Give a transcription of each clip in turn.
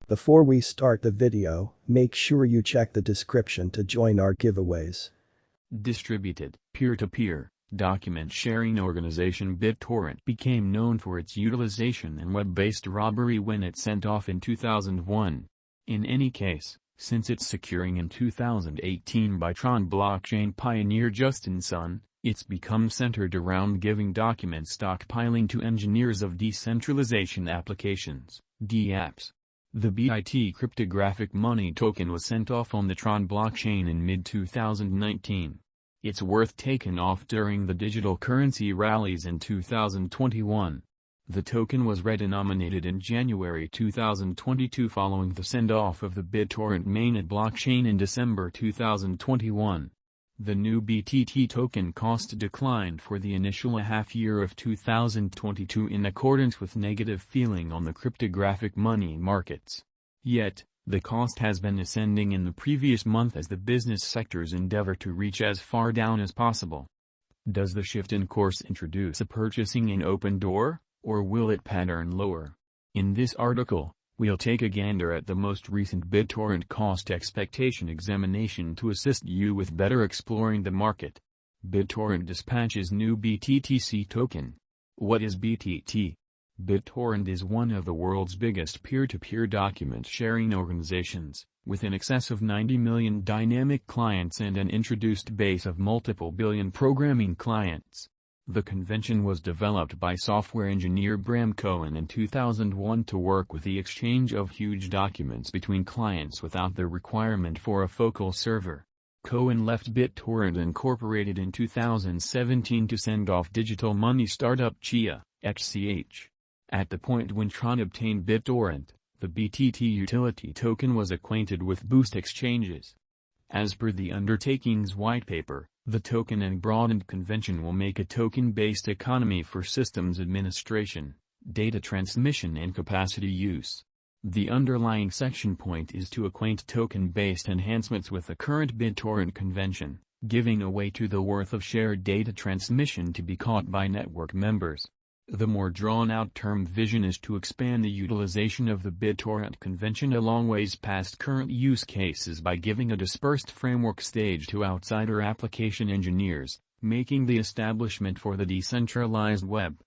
Before we start the video, make sure you check the description to join our giveaways. Distributed, peer-to-peer, document sharing organization Bittorrent became known for its utilization in web-based robbery when it sent off in 2001. In any case, since its securing in 2018 by Tron blockchain pioneer Justin Sun, it's become centered around giving document stockpiling to engineers of decentralization applications, DApps. The BIT cryptographic money token was sent off on the Tron blockchain in mid-2019. It's worth taken off during the digital currency rallies in 2021. The token was redenominated in January 2022 following the send-off of the Bittorrent mainnet blockchain in December 2021. The new BTT token cost declined for the initial half year of 2022 in accordance with negative feeling on the cryptographic money markets. Yet, the cost has been ascending in the previous month as the business sectors endeavor to reach as far down as possible. Does the shift in course introduce a purchasing in open door, or will it pattern lower? In this article, we'll take a gander at the most recent Bittorrent cost expectation examination to assist you with better exploring the market. Bittorrent dispatches new BTTC token. What is BTT? Bittorrent is one of the world's biggest peer-to-peer document sharing organizations, with in excess of 90 million dynamic clients and an introduced base of multiple billion programming clients. The convention was developed by software engineer Bram Cohen in 2001 to work with the exchange of huge documents between clients without the requirement for a focal server. Cohen left Bittorrent Incorporated in 2017 to send off digital money startup Chia, XCH. At the point when Tron obtained Bittorrent, the BTT utility token was acquainted with boost exchanges. As per the undertaking's white paper, the token and broadened convention will make a token-based economy for systems administration, data transmission and capacity use. The underlying section point is to acquaint token-based enhancements with the current Bittorrent convention, giving a way to the worth of shared data transmission to be caught by network members. The more drawn-out term vision is to expand the utilization of the Bittorrent convention a long ways past current use cases by giving a dispersed framework stage to outsider application engineers, making the establishment for the decentralized web.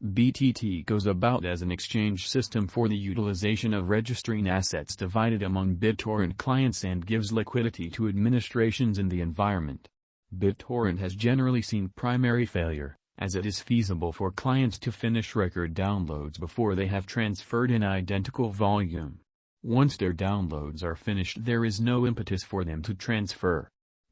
BTT goes about as an exchange system for the utilization of registering assets divided among Bittorrent clients and gives liquidity to administrations in the environment. Bittorrent has generally seen primary failure, as it is feasible for clients to finish record downloads before they have transferred in identical volume. Once their downloads are finished, there is no impetus for them to transfer.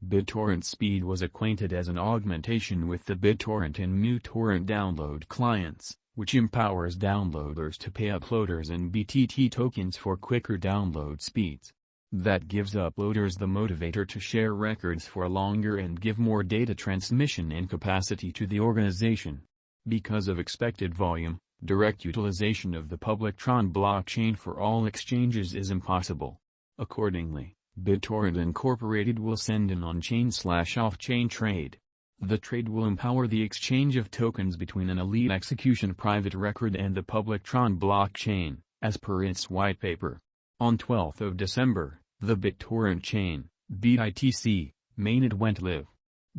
Bittorrent Speed was acquainted as an augmentation with the Bittorrent and muTorrent download clients, which empowers downloaders to pay uploaders in BTT tokens for quicker download speeds. That gives uploaders the motivator to share records for longer and give more data transmission and capacity to the organization. Because of expected volume, direct utilization of the public Tron blockchain for all exchanges is impossible. Accordingly, Bittorrent Incorporated will send an on-chain/off-chain trade. The trade will empower the exchange of tokens between an elite execution private record and the public Tron blockchain, as per its white paper. On 12th of December, the Bittorrent chain, BITC, mainnet went live.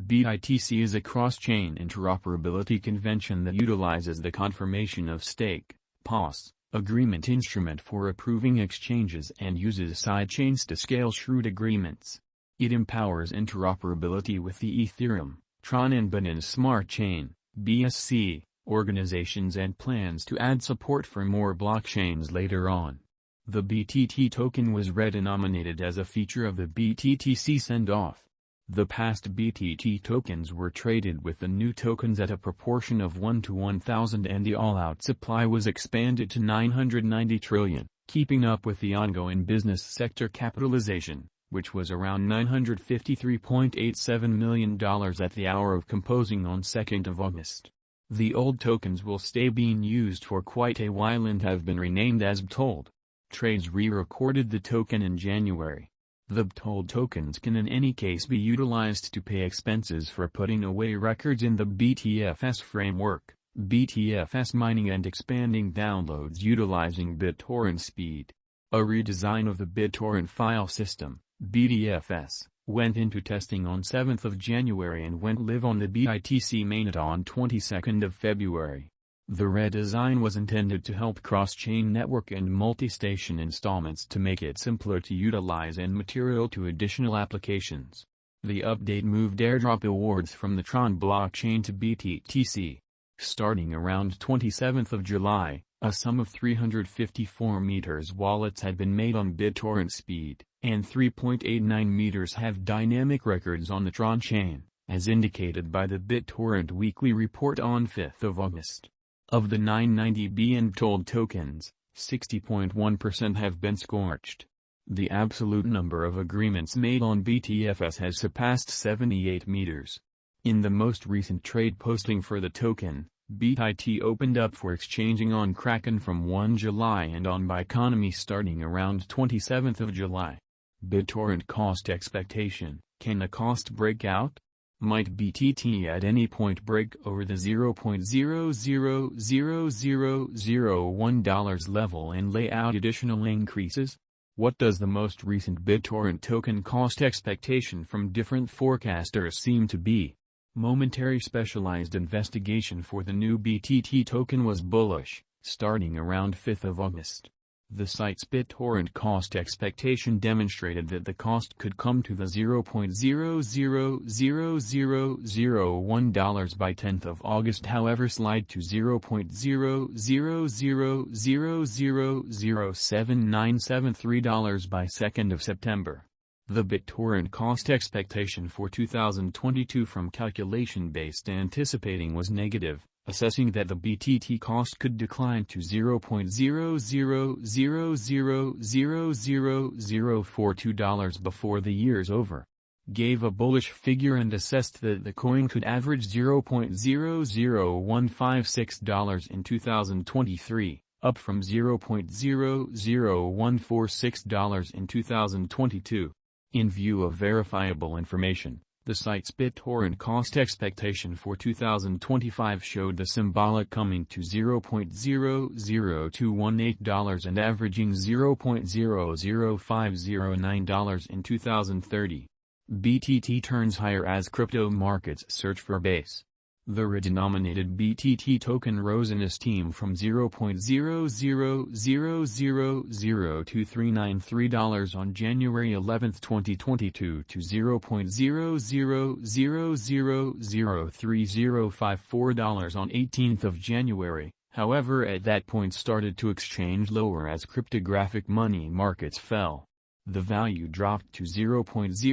BITC is a cross-chain interoperability convention that utilizes the confirmation of stake, POS, agreement instrument for approving exchanges and uses sidechains to scale shrewd agreements. It empowers interoperability with the Ethereum, Tron and Binance Smart Chain, BSC, organizations and plans to add support for more blockchains later on. The BTT token was redenominated as a feature of the BTTC send-off. The past BTT tokens were traded with the new tokens at a proportion of 1 to 1,000 and the all-out supply was expanded to 990 trillion, keeping up with the ongoing business sector capitalization, which was around $953.87 million at the hour of composing on 2nd of August. The old tokens will stay being used for quite a while and have been renamed as BTOLD. Trades re-recorded the token in January. The BTOLD tokens can in any case be utilized to pay expenses for putting away records in the BTFS framework, BTFS mining and expanding downloads utilizing Bittorrent Speed. A redesign of the BitTorrent file system, BTFS, went into testing on 7th of January and went live on the BITC mainnet on 22nd of February. The redesign was intended to help cross-chain network and multi-station installments to make it simpler to utilize and material to additional applications. The update moved airdrop awards from the Tron blockchain to BTTC. Starting around 27th of July, a sum of 354 meters wallets had been made on BitTorrent Speed, and 3.89 meters have dynamic records on the Tron chain, as indicated by the BitTorrent weekly report on 5th of August. Of the 990B and told tokens, 60.1% have been scorched. The absolute number of agreements made on BTFS has surpassed 78 meters. In the most recent trade posting for the token, BitIT opened up for exchanging on Kraken from 1 July and on Biconomy starting around 27th of July. BitTorrent cost expectation: can the cost break out? Might BTT at any point break over the $0.000001 level and lay out additional increases? What does the most recent BitTorrent token cost expectation from different forecasters seem to be? Momentary specialized investigation for the new BTT token was bullish, starting around 5th of August. The site's BitTorrent cost expectation demonstrated that the cost could come to the $0.000001 by 10th of August, however slide to $0.0000079773 by 2nd of September. The BitTorrent cost expectation for 2022 from calculation-based anticipating was negative, assessing that the BTT cost could decline to $0.00000042 before the year's over. Gave a bullish figure and assessed that the coin could average $0.00156 in 2023, up from $0.00146 in 2022. In view of verifiable information, the site's BitTorrent cost expectation for 2025 showed the symbolic coming to $0.00218 and averaging $0.00509 in 2030. BTT turns higher as crypto markets search for base. The redenominated BTT token rose in esteem from $0.0000239 on January 11, 2022 to $0.0003054 on 18th of January, however at that point started to exchange lower as cryptographic money markets fell. The value dropped to $0.0